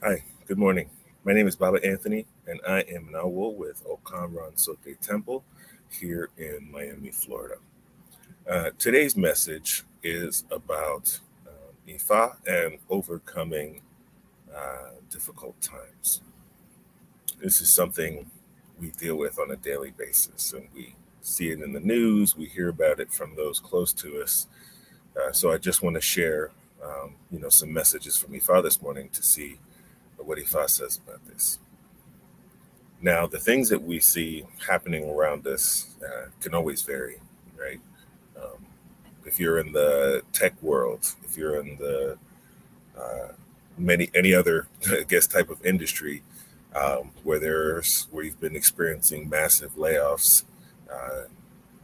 Hi, good morning. My name is Baba Anthony, and I am Nawul with Okamran Sote Temple here in Miami, Florida. Today's message is about Ifa and overcoming difficult times. This is something we deal with on a daily basis, and we see it in the news, we hear about it from those close to us. So I just want to share, some messages from Ifa this morning to see what Ifa says about this. Now, the things that we see happening around us can always vary, right? Um, if you're in the tech world, if you're in the uh, any other, I guess, type of industry where you've been experiencing massive layoffs, uh,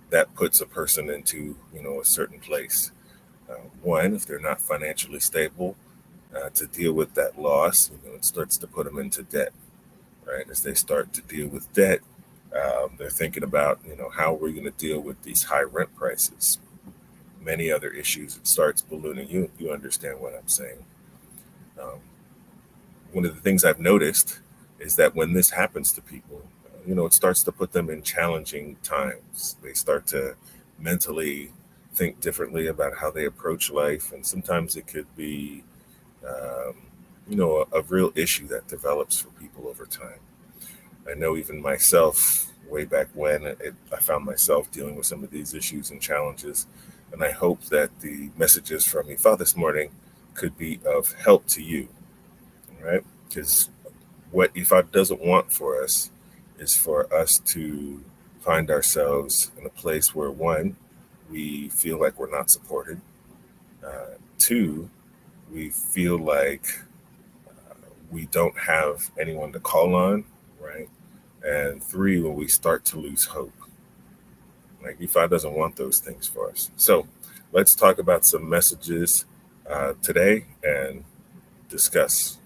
that puts a person into a certain place. One, if they're not financially stable to deal with that loss, it starts to put them into debt, right? As they start to deal with debt, they're thinking about, how we're going to deal with these high rent prices, many other issues. It starts ballooning. You understand what I'm saying? Um, One of the things I've noticed is that when this happens to people, it starts to put them in challenging times. They start to mentally think differently about how they approach life, and sometimes it could be, um, a real issue that develops for people over time. I know even myself, way back when, I found myself dealing with some of these issues and challenges. And I hope that the messages from Ifa this morning could be of help to you, right? Because what Ifa doesn't want for us is for us to find ourselves in a place where, one, we feel like we're not supported, two, we feel like we don't have anyone to call on, right? And three, when we start to lose hope. Like EFI doesn't want those things for us. So let's talk about some messages today and discuss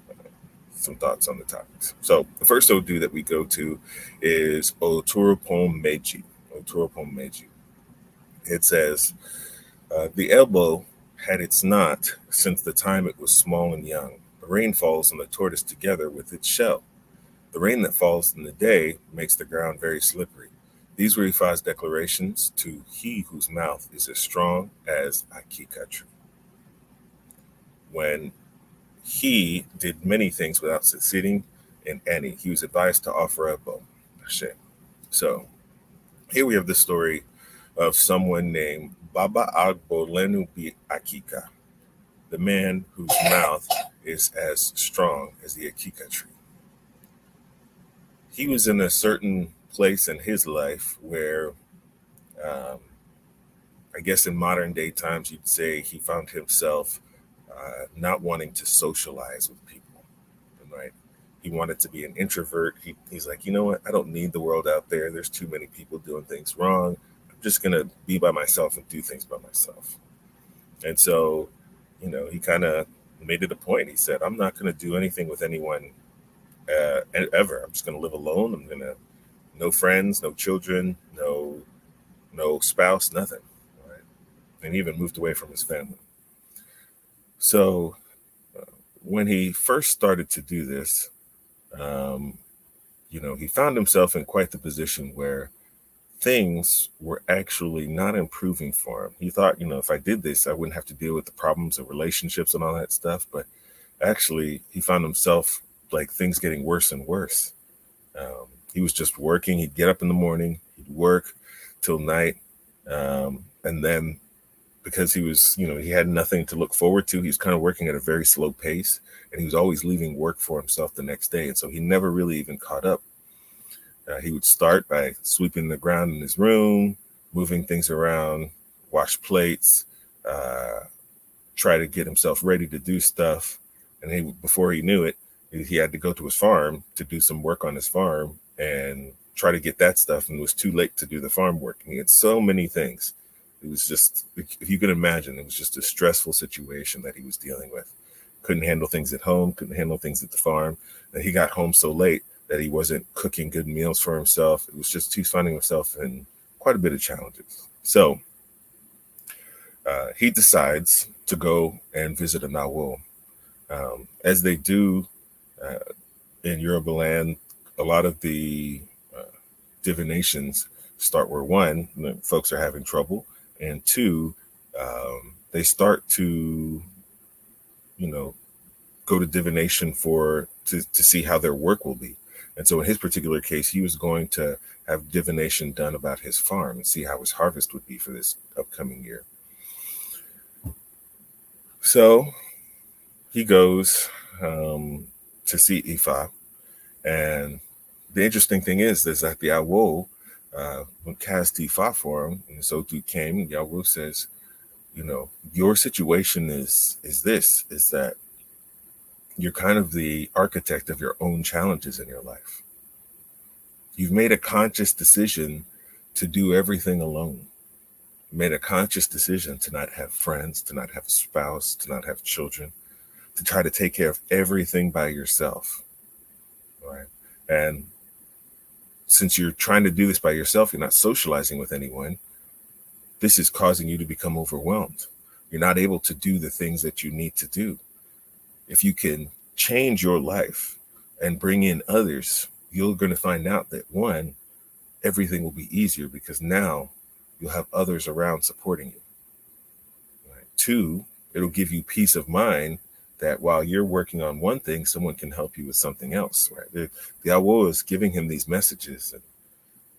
some thoughts on the topics. So the first Odu that we go to is Oturopon Meiji. Oturopon Meiji. It says, the elbow had its knot since the time it was small and young. The rain falls on the tortoise together with its shell. The rain that falls in the day makes the ground very slippery. These were Ifa's declarations to he whose mouth is as strong as Akika tree. When he did many things without succeeding in any, he was advised to offer up a shame. So here we have the story of someone named Baba Agbolenu Bi Akika, the man whose mouth is as strong as the Akika tree. He was in a certain place in his life where, um, I guess in modern day times, you'd say he found himself not wanting to socialize with people, right? He wanted to be an introvert. He's like, you know what? I don't need the world out there. There's too many people doing things wrong. I'm just going to be by myself and do things by myself. And so, he kind of made it a point. He said, I'm not going to do anything with anyone ever. I'm just going to live alone. I'm going to no friends, no children, no spouse, nothing. Right? And he even moved away from his family. So when he first started to do this, um, he found himself in quite the position where things were actually not improving for him. He thought, if I did this, I wouldn't have to deal with the problems of relationships and all that stuff. But actually, he found himself like things getting worse and worse. He was just working. He'd get up in the morning, he'd work till night. And then because he was, he had nothing to look forward to, he was kind of working at a very slow pace and he was always leaving work for himself the next day. And so he never really even caught up. He would start by sweeping the ground in his room, moving things around, wash plates, uh, try to get himself ready to do stuff. And before he knew it, he had to go to his farm to do some work on his farm and try to get that stuff. And it was too late to do the farm work. And he had so many things. It was just, if you could imagine, it was just a stressful situation that he was dealing with. Couldn't handle things at home, couldn't handle things at the farm. And he got home so late that he wasn't cooking good meals for himself. It was just, he's finding himself in quite a bit of challenges. So he decides to go and visit a Nawul. As they do In Yoruba land, a lot of the divinations start where one, folks are having trouble, and two, they start to, go to divination to see how their work will be. And so in his particular case, he was going to have divination done about his farm and see how his harvest would be for this upcoming year. So he goes to see Ifa. And the interesting thing is that the Awo cast Ifa for him. And so he came, and Yawo says, your situation is that you're kind of the architect of your own challenges in your life. You've made a conscious decision to do everything alone. You made a conscious decision to not have friends, to not have a spouse, to not have children, to try to take care of everything by yourself. Right? And since you're trying to do this by yourself, you're not socializing with anyone. This is causing you to become overwhelmed. You're not able to do the things that you need to do. If you can change your life and bring in others, you're going to find out that one, everything will be easier because now you'll have others around supporting you. Right? Two, it'll give you peace of mind that while you're working on one thing, someone can help you with something else. Right? The Awo is giving him these messages,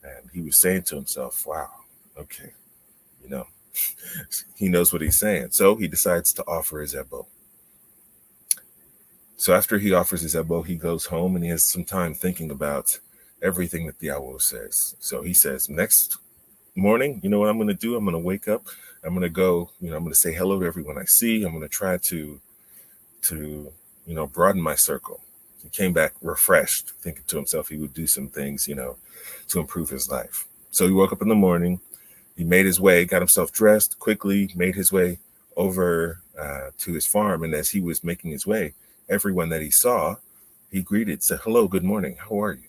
and he was saying to himself, wow, okay, he knows what he's saying. So he decides to offer his Ebo. So after he offers his Ebo, he goes home and he has some time thinking about everything that the Awo says. So he says, next morning, you know what I'm going to do? I'm going to wake up. I'm going to go, I'm going to say hello to everyone I see. I'm going to try to broaden my circle. He came back refreshed, thinking to himself he would do some things, to improve his life. So he woke up in the morning. He made his way, got himself dressed quickly, made his way over to his farm. And as he was making his way, everyone that he saw, he greeted, said, hello, good morning. How are you?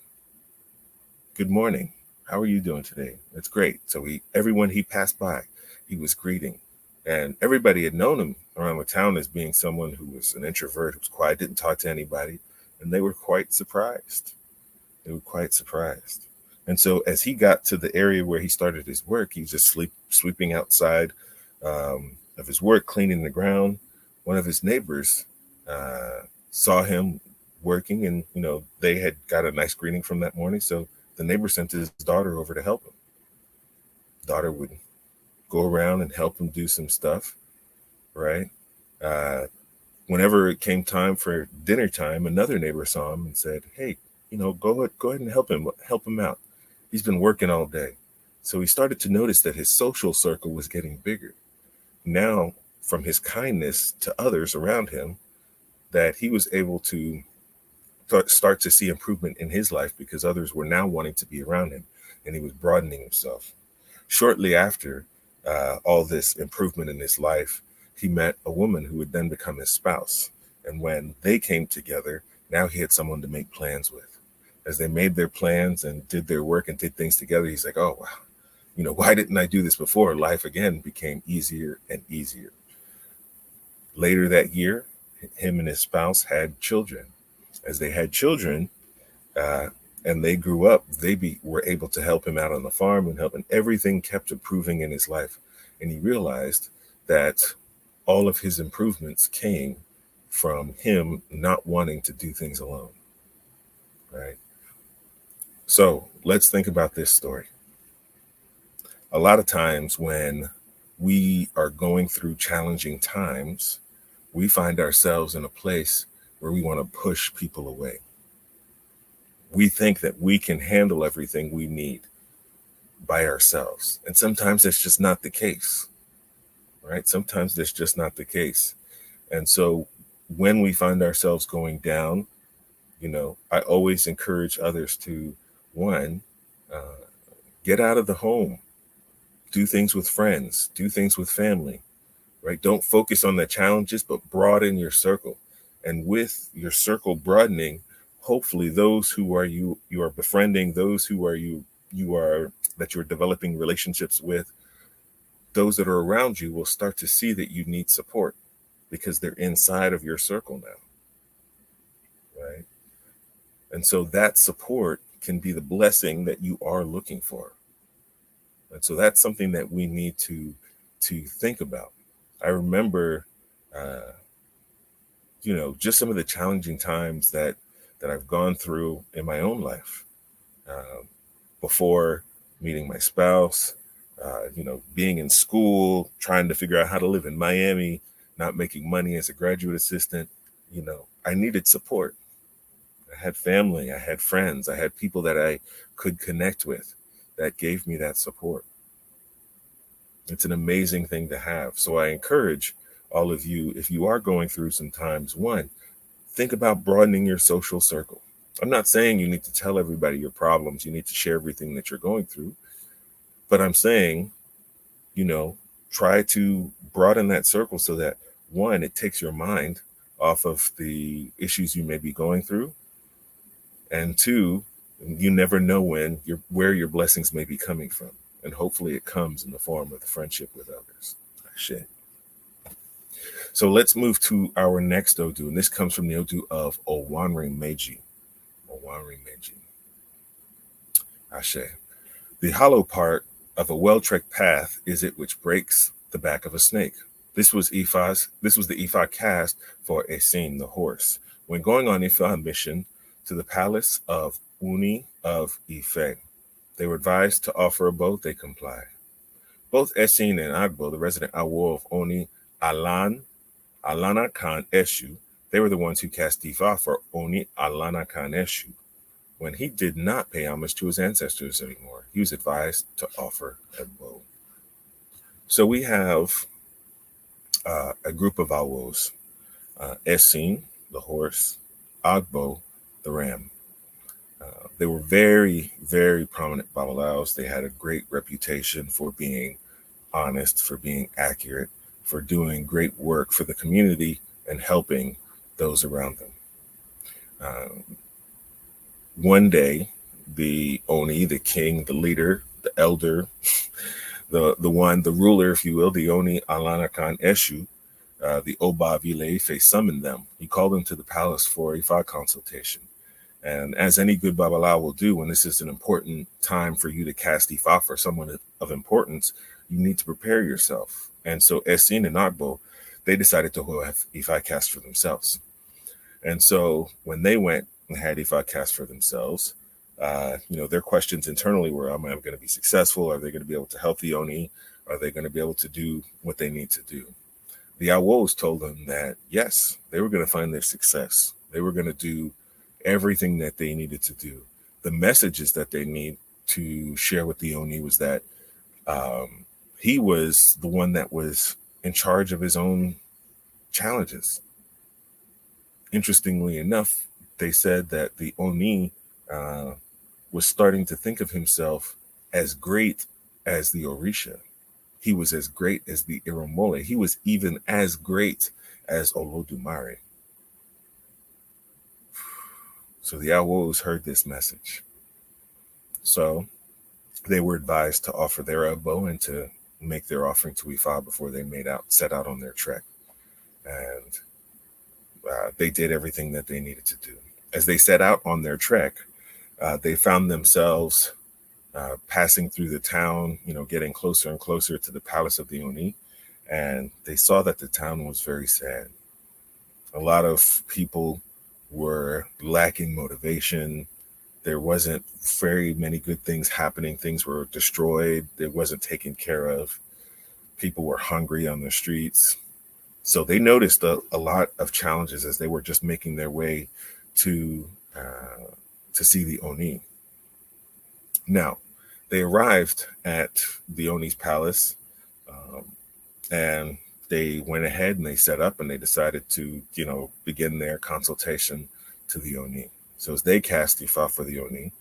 Good morning. How are you doing today? That's great. So everyone he passed by, he was greeting. And everybody had known him around the town as being someone who was an introvert, who was quiet, didn't talk to anybody. And they were quite surprised. And so as he got to the area where he started his work, he was just sweeping outside of his work, cleaning the ground. One of his neighbors saw him working, and they had got a nice greeting from that morning. So the neighbor sent his daughter over to help him. Daughter would go around and help him do some stuff, right? Whenever it came time for dinner time, another neighbor saw him and said, hey, go ahead and help him out. He's been working all day. So he started to notice that his social circle was getting bigger. Now, from his kindness to others around him, that he was able to start to see improvement in his life because others were now wanting to be around him, and he was broadening himself. Shortly after all this improvement in his life, he met a woman who would then become his spouse. And when they came together, now he had someone to make plans with. As they made their plans and did their work and did things together, he's like, oh, wow, why didn't I do this before? Life again became easier and easier. Later that year, him and his spouse had children. As they had children and they grew up, they were able to help him out on the farm and everything kept improving in his life. And he realized that all of his improvements came from him not wanting to do things alone, right? So let's think about this story. A lot of times when we are going through challenging times, we find ourselves in a place where we want to push people away. We think that we can handle everything we need by ourselves. And sometimes that's just not the case, right? Sometimes that's just not the case. And so when we find ourselves going down, I always encourage others to, one, get out of the home, do things with friends, do things with family, right? Don't focus on the challenges, but broaden your circle. And with your circle broadening, hopefully those who are you are befriending, those who are that you're developing relationships with, those that are around you will start to see that you need support because they're inside of your circle now, right? And so that support can be the blessing that you are looking for. And so that's something that we need to think about. I remember, just some of the challenging times that I've gone through in my own life, before meeting my spouse, being in school, trying to figure out how to live in Miami, not making money as a graduate assistant. I needed support. I had family, I had friends, I had people that I could connect with that gave me that support. It's an amazing thing to have. So I encourage all of you, if you are going through some times, one, think about broadening your social circle. I'm not saying you need to tell everybody your problems, you need to share everything that you're going through. But I'm saying, try to broaden that circle so that, one, it takes your mind off of the issues you may be going through. And two, you never know where your blessings may be coming from. And hopefully it comes in the form of the friendship with others. Shit. So let's move to our next Odu. And this comes from the Odu of Owanri Meji. Owanri Meji. Ashe. The hollow part of a well-trekked path is it which breaks the back of a snake. This was the Ifa cast for Esin, the horse, when going on Ifa mission to the palace of Uni of Ife. They were advised to offer a bow, they complied. Both Esin and Agbo, the resident Awo of Oni Alana Khan Eshu, they were the ones who cast Ifa for Oni Alana Khan Eshu. When he did not pay homage to his ancestors anymore, he was advised to offer a bow. So we have a group of Awos, Esin, the horse, Agbo, the ram. They were very, very prominent Babalaos. They had a great reputation for being honest, for being accurate, for doing great work for the community and helping those around them. One day, the Oni, the king, the leader, the elder, the ruler, if you will, the Oni Alana Khan Eshu, the Oba Vileife summoned them. He called them to the palace for a Ifa consultation. And as any good Babalawo will do, when this is an important time for you to cast Ifa for someone of importance, you need to prepare yourself. And so Esin and Agbo, they decided to have Ifa cast for themselves. And so when they went and had Ifa cast for themselves, their questions internally were, am I going to be successful? Are they going to be able to help the Oni? Are they going to be able to do what they need to do? The Awos told them that, yes, they were going to find their success. They were going to do everything that they needed to do. The messages that they need to share with the Oni was that he was the one that was in charge of his own challenges. Interestingly enough, they said that the Oni was starting to think of himself as great as the Orisha. He was as great as the Iromole. He was even as great as Olodumare. So the Awos heard this message. So they were advised to offer their elbow and to make their offering to Ifa before they set out on their trek. And they did everything that they needed to do. As they set out on their trek, they found themselves passing through the town, getting closer and closer to the palace of the Oni. And they saw that the town was very sad. A lot of people were lacking motivation. There wasn't very many good things happening. Things were destroyed. It wasn't taken care of. People were hungry on the streets. So they noticed a lot of challenges as they were just making their way to see the Oni. Now, they arrived at the Oni's palace, and they went ahead and they set up and they decided to, begin their consultation to the Oni. So as they cast Ifa for the Oni,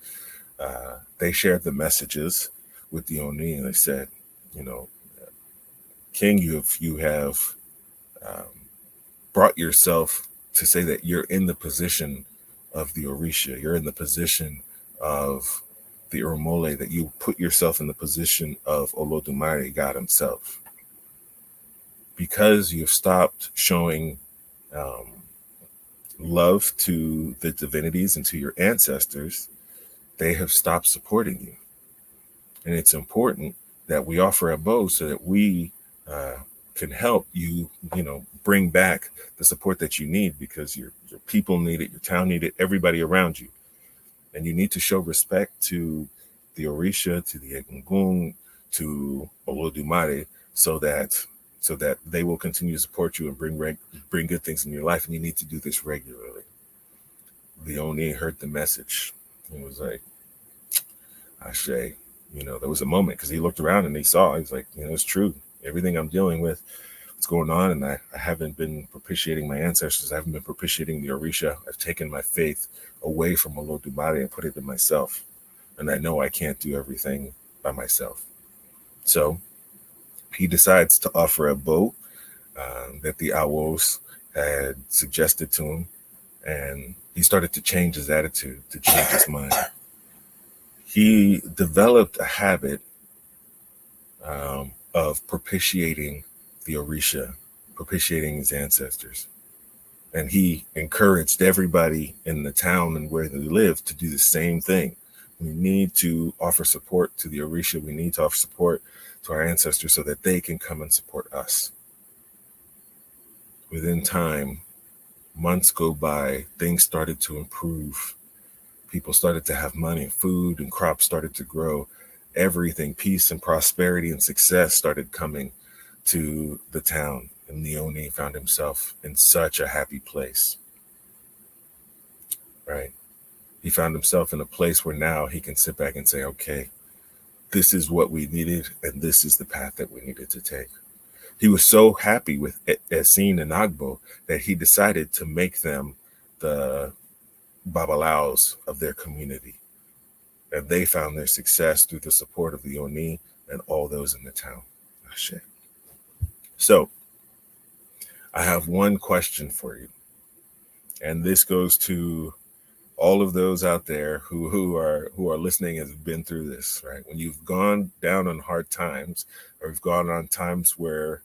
they shared the messages with the Oni and they said, King, you have brought yourself to say that you're in the position of the Orisha, you're in the position of the Iromole, that you put yourself in the position of Olodumare, God himself. Because you've stopped showing love to the divinities and to your ancestors, they have stopped supporting you. And it's important that we offer a bow so that we can help you, bring back the support that you need, because your people need it, your town need it, everybody around you. And you need to show respect to the Orisha, to the Egungun, to Olodumare, so that they will continue to support you and bring good things in your life. And you need to do this regularly. The Oni heard the message. He was like, Ashe. There was a moment, because he looked around and he saw, he's like, it's true. Everything I'm dealing with, what's going on, and I haven't been propitiating my ancestors. I haven't been propitiating the Orisha. I've taken my faith away from Olodumare and put it in myself. And I know I can't do everything by myself. So he decides to offer a bow that the Awos had suggested to him. And he started to change his attitude, to change his mind. He developed a habit of propitiating the Orisha, propitiating his ancestors. And he encouraged everybody in the town and where they lived to do the same thing. We need to offer support to the Orisha. We need to offer support to our ancestors so that they can come and support us. Within time, months go by, things started to improve. People started to have money, food and crops started to grow. Everything, peace and prosperity and success started coming to the town. And Leone found himself in such a happy place, right? He found himself in a place where now he can sit back and say, okay, this is what we needed, and this is the path that we needed to take. He was so happy with Essene and Agbo that he decided to make them the Babalaos of their community. And they found their success through the support of the Oni and all those in the town. Ashe. So I have one question for you. And this goes to all of those out there who are listening and have been through this, right? When you've gone down on hard times, or you've gone on times where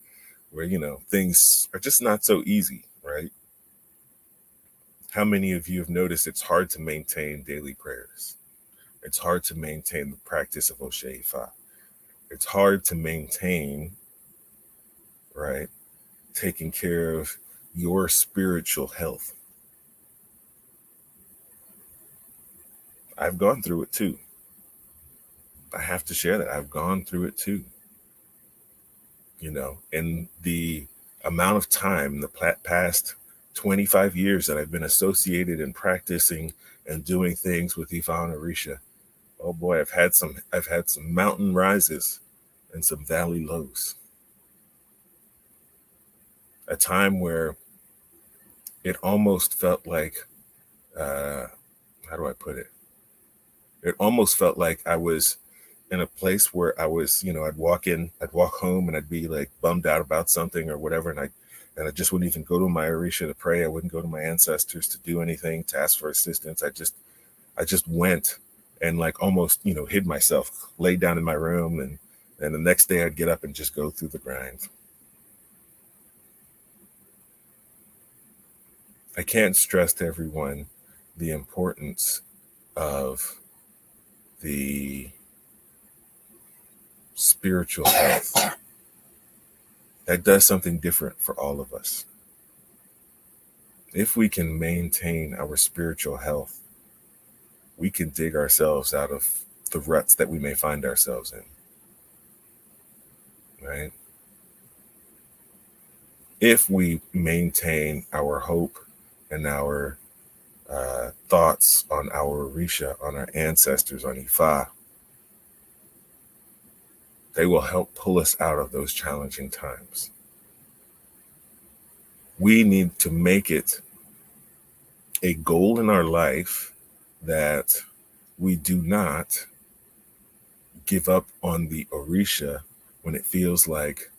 things are just not so easy, right? How many of you have noticed it's hard to maintain daily prayers? It's hard to maintain the practice of Osheifa. It's hard to maintain, right, taking care of your spiritual health. I've gone through it too. I have to share that. I've gone through it too. In the amount of time, the past 25 years that I've been associated and practicing and doing things with Ifa and Orisha, oh boy, I've had some mountain rises and some valley lows. A time where it almost felt like, how do I put it? It almost felt like I was in a place where I was, I'd walk home and I'd be like bummed out about something or whatever. And I just wouldn't even go to my Orisha to pray. I wouldn't go to my ancestors to do anything, to ask for assistance. I just went and like almost, hid myself, laid down in my room. And the next day I'd get up and just go through the grind. I can't stress to everyone the importance of the spiritual health. That does something different for all of us. If we can maintain our spiritual health, we can dig ourselves out of the ruts that we may find ourselves in, right? If we maintain our hope and our thoughts on our Orisha, on our ancestors, on Ifa, they will help pull us out of those challenging times. We need to make it a goal in our life that we do not give up on the Orisha when it feels like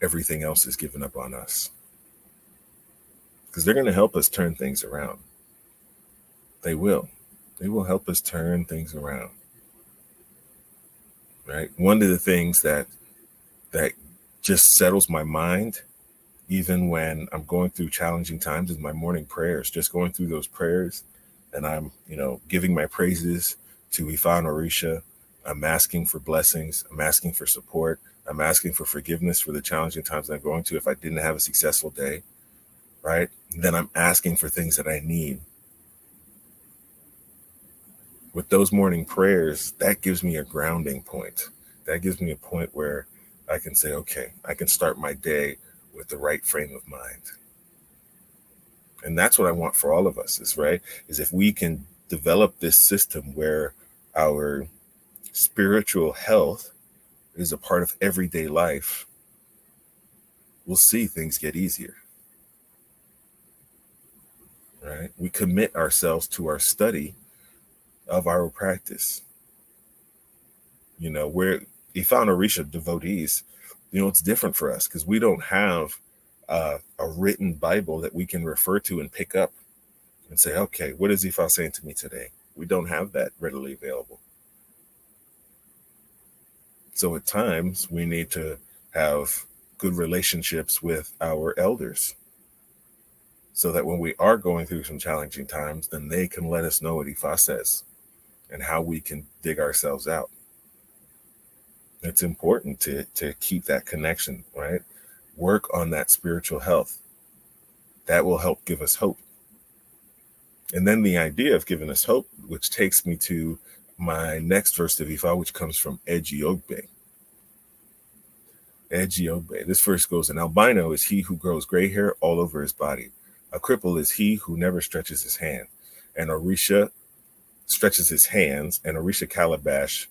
everything else is given up on us. Because they're going to help us turn things around. They will. They will help us turn things around. Right? One of the things that just settles my mind even when I'm going through challenging times in my morning prayers, just going through those prayers, and I'm, giving my praises to Ifa and Orisha. I'm asking for blessings. I'm asking for support. I'm asking for forgiveness for the challenging times I'm going to. If I didn't have a successful day, right, then I'm asking for things that I need. With those morning prayers, that gives me a grounding point. That gives me a point where I can say, okay, I can start my day with the right frame of mind. And that's what I want for all of us, is if we can develop this system where our spiritual health is a part of everyday life, we'll see things get easier. Right? We commit ourselves to our study of our practice. We're Ifa and Orisha devotees, it's different for us because we don't have a written Bible that we can refer to and pick up and say, okay, what is Ifa saying to me today? We don't have that readily available. So at times we need to have good relationships with our elders so that when we are going through some challenging times, then they can let us know what Ifa says and how we can dig ourselves out. It's important to keep that connection, right? Work on that spiritual health. That will help give us hope. And then the idea of giving us hope, which takes me to my next verse of Ifa, which comes from Ejiogbe. Ejiogbe. This verse goes, an albino is he who grows gray hair all over his body. A cripple is he who never stretches his hand. And Orisa stretches his hands, and Orisa calabash,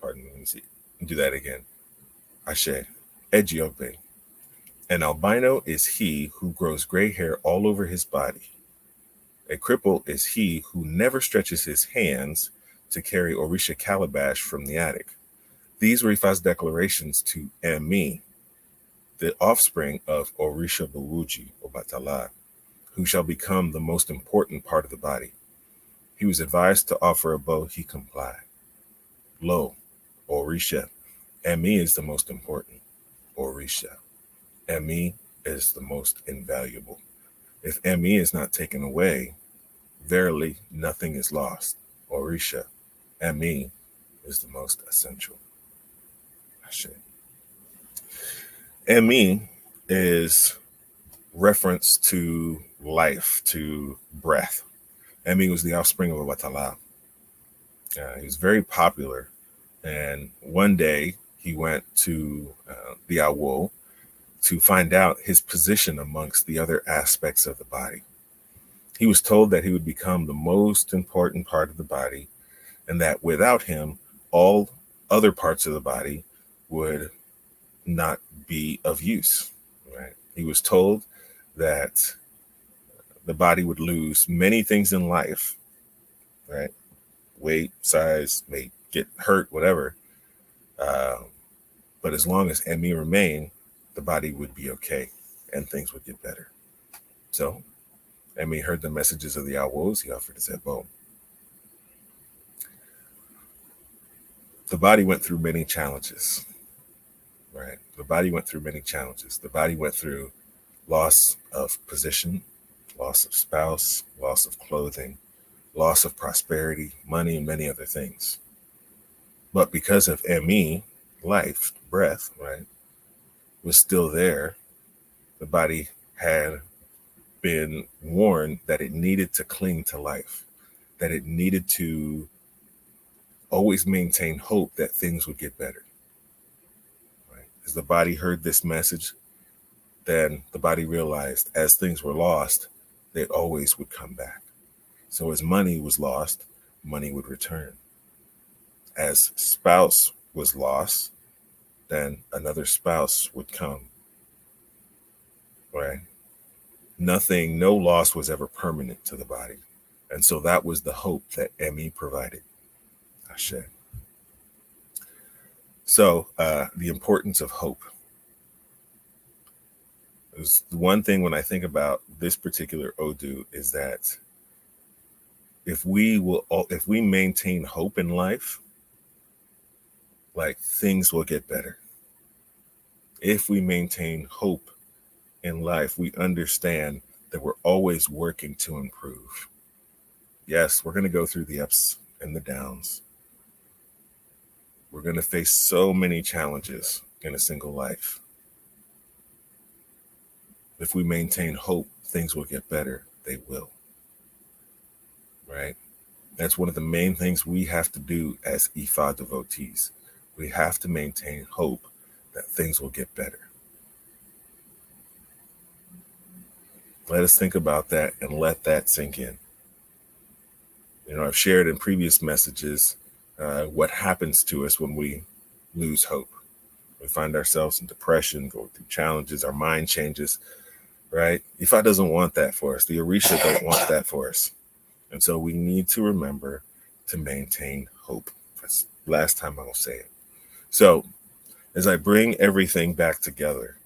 pardon me, let me see. Do that again. Ashe. Ejiogbe. An albino is he who grows gray hair all over his body. A cripple is he who never stretches his hands to carry Orisa calabash from the attic. These were Ifa's declarations to Emi, the offspring of Orisá Gbówuji, Obatala, who shall become the most important part of the body. He was advised to offer a bow, he complied. Lo, Orisha, Emi is the most important. Orisha, Emi is the most invaluable. If Emi is not taken away, verily nothing is lost. Orisha, Emi is the most essential. Ashe. Emi is reference to life, to breath. Emi was the offspring of Obatala. He was very popular, and one day he went to the Awo to find out his position amongst the other aspects of the body. He was told that he would become the most important part of the body, and that without him, all other parts of the body would not be of use. Right? He was told that the body would lose many things in life, right? Weight, size, may get hurt, whatever. But as long as Emi remained, the body would be okay and things would get better. So Emi heard the messages of the Awos. He offered his bow. The body went through many challenges, right? The body went through many challenges. The body went through loss of position, loss of spouse, loss of clothing, loss of prosperity, money, and many other things. But because of Emi, life, breath, right, was still there, the body had been warned that it needed to cling to life, that it needed to always maintain hope that things would get better. Right? As the body heard this message, then the body realized as things were lost, they always would come back. So as money was lost, money would return. As spouse was lost, then another spouse would come. Right? No loss was ever permanent to the body. And so that was the hope that Emi provided. Ashe. So the importance of hope. Is the one thing when I think about this particular Odu is that if we maintain hope in life, like things will get better. If we maintain hope in life, we understand that we're always working to improve. Yes, we're going to go through the ups and the downs. We're going to face so many challenges in a single life. If we maintain hope, things will get better. They will. Right? That's one of the main things we have to do as Ifa devotees. We have to maintain hope that things will get better. Let us think about that and let that sink in. I've shared in previous messages what happens to us when we lose hope. We find ourselves in depression, going through challenges, our mind changes, right? Ifa doesn't want that for us. The Orisa don't want that for us. And so we need to remember to maintain hope. That's the last time I will say it. So as I bring everything back together,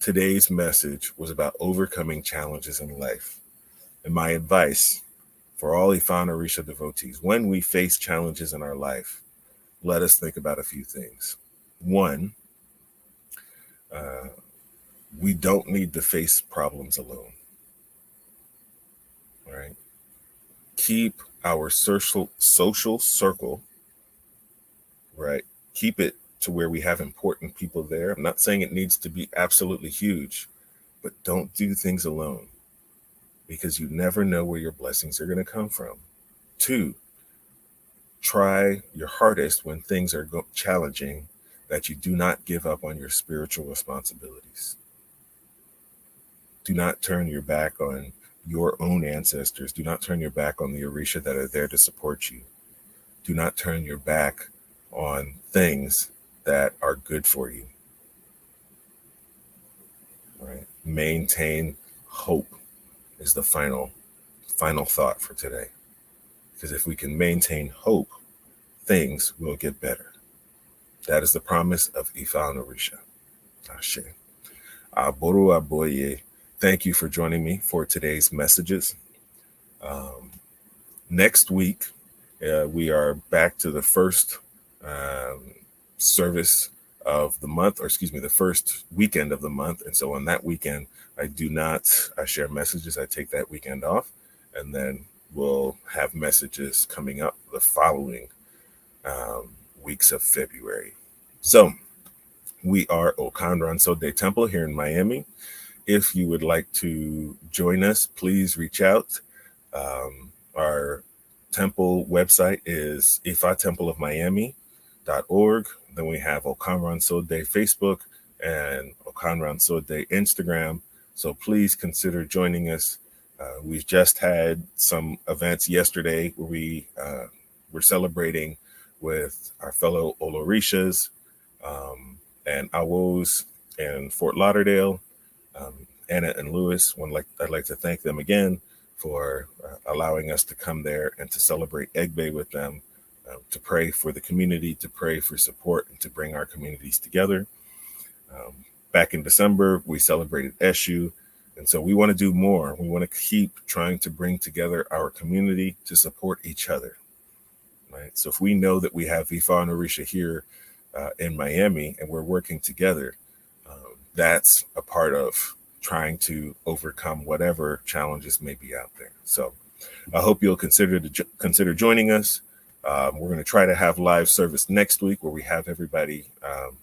today's message was about overcoming challenges in life. And my advice for all Ifa and Orisa devotees, when we face challenges in our life, let us think about a few things. One, we don't need to face problems alone. Right? Keep our social circle, right? Keep it to where we have important people there. I'm not saying it needs to be absolutely huge, but don't do things alone because you never know where your blessings are going to come from. Two, try your hardest when things are challenging that you do not give up on your spiritual responsibilities. Do not turn your back on your own ancestors. Do not turn your back on the Orisa that are there to support you. Do not turn your back on things that are good for you. Right? Maintain hope is the final thought for today. Because if we can maintain hope, things will get better. That is the promise of Ifa and Orisa. Ashe. Aboru aboye. Thank you for joining me for today's messages. Next week, we are back to the first service of the month, or excuse me, the first weekend of the month. And so on that weekend, I do not share messages. I take that weekend off, and then we'll have messages coming up the following weeks of February. So we are Okanran Sode Temple here in Miami. If you would like to join us, please reach out. Our temple website is ifatempleofmiami.org. Then we have Okanran Sode Facebook and Okanran Sode Instagram. So please consider joining us. We've just had some events yesterday where we were celebrating with our fellow Olorishas and Awos in Fort Lauderdale. Anna and Lewis, I'd like to thank them again for allowing us to come there and to celebrate Egbe with them, to pray for the community, to pray for support, and to bring our communities together. Back in December, we celebrated Eshu, and so we want to do more. We want to keep trying to bring together our community to support each other. Right? So if we know that we have Ifa and Orisa here in Miami and we're working together, that's a part of trying to overcome whatever challenges may be out there. So I hope you'll consider joining us. We're going to try to have live service next week where we have everybody,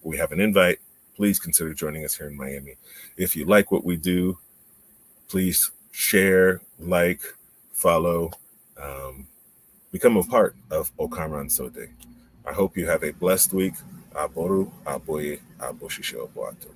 we have an invite. Please consider joining us here in Miami. If you like what we do, please share, like, follow, become a part of Okanran Sode. I hope you have a blessed week. Aboru, aboye, aboshisho, boato.